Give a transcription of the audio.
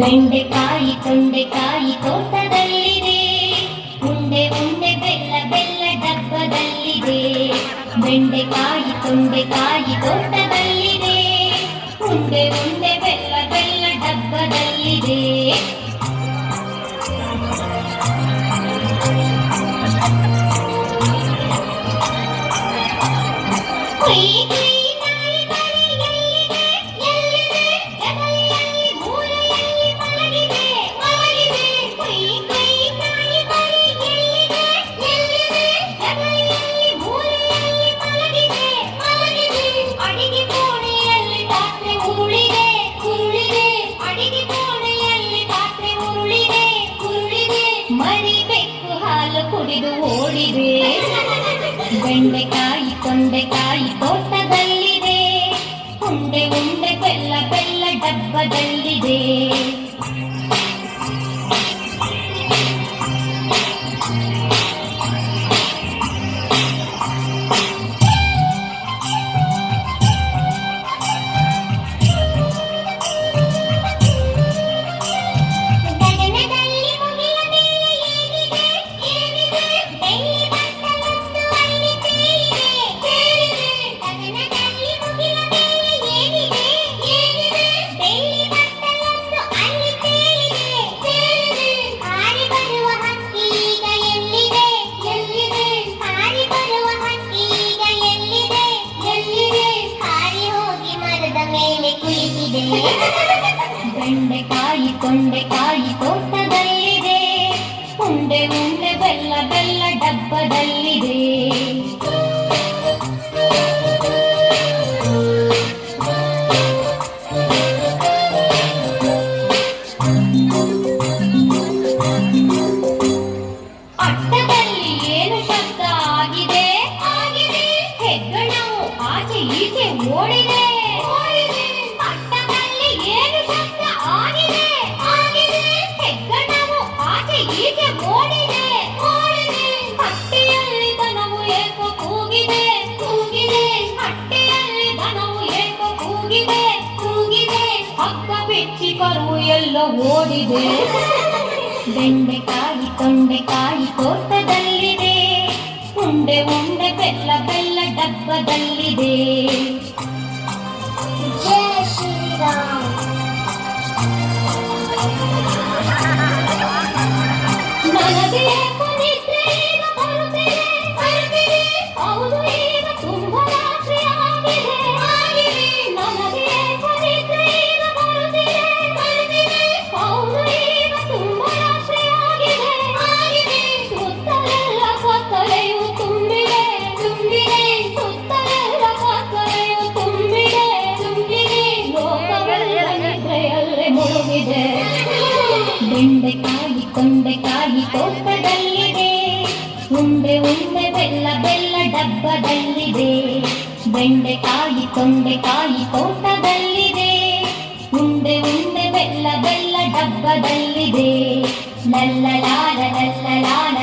ಬೆಂಡೆಕಾಯಿ ತೊಂಡೆಕಾಯಿ ತೋಟದಲ್ಲಿದೆ, ಉಂಡೆ ಉಂಡೆ ಬೆಲ್ಲ ಬೆಲ್ಲ ಡಬ್ಬದಲ್ಲಿದೆ. ಬೆಂಡೆಕಾಯಿ ತೊಂಡೆಕಾಯಿ ತೋಟದಲ್ಲಿದೆ, ಉಂಡೆ ಉಂಡೆ ಬೆಲ್ಲ ಬೆಲ್ಲ ಡಬ್ಬದಲ್ಲಿದೆ. ಕುಡಿದು ಓಡಿದೆ. ಬೆಂಡೆಕಾಯಿ ತೊಂಡೆಕಾಯಿ ತೋಟದಲ್ಲಿದೆ, ಉಂಡೆ ಉಂಡೆ ಬೆಲ್ಲ ಬೆಲ್ಲ ಡಬ್ಬದಲ್ಲಿದೆ. ಬೆಂಡೆಕಾಯಿ ತೊಂಡೆಕಾಯಿ ತೋಟದಲ್ಲಿದೆ, ಉಂಡೆ ಉಂಡೆ ಬೆಲ್ಲ ಬೆಲ್ಲ ಡಬ್ಬದಲ್ಲಿದೆ. ಅಟ್ಟದಲ್ಲಿ ಏನು ಶಬ್ದ ಆಗಿದೆ? ಹೆಗ್ಗಣವು ಆಚೆ ಈಚೆ ಓಡಿದೆ. ಕರು ಎಲ್ಲ ಓಡಿದೆ. ಬೆಂಡೆಕಾಯಿ ತೊಂಡೆಕಾಯಿ ತೋಟದಲ್ಲಿದೆ, ಉಂಡೆ ಉಂಡೆ ಬೆಲ್ಲ ಬೆಲ್ಲ ಡಬ್ಬದಲ್ಲಿದೆ. ಜಯ ಶ್ರೀರಾಮ್. ನನಗೆ ಬೆಂಡೆಕಾಯಿ ತೊಂಡೆಕಾಯಿ ತೋಟದಲ್ಲಿದೆ, ಉಂಡೆ ಉಂಡೆ ಬೆಲ್ಲ ಬೆಲ್ಲ ಡಬ್ಬದಲ್ಲಿದೆ. ಬೆಂಡೆಕಾಯಿ ತೊಂಡೆಕಾಯಿ ತೋಟದಲ್ಲಿದೆ, ಉಂಡೆ ಉಂಡೆ ಬೆಲ್ಲ ಬೆಲ್ಲ ಡಬ್ಬದಲ್ಲಿದೆ. ಲಲ್ಲ ಲಾಲ ಲಲ್ಲ ಲಾಲ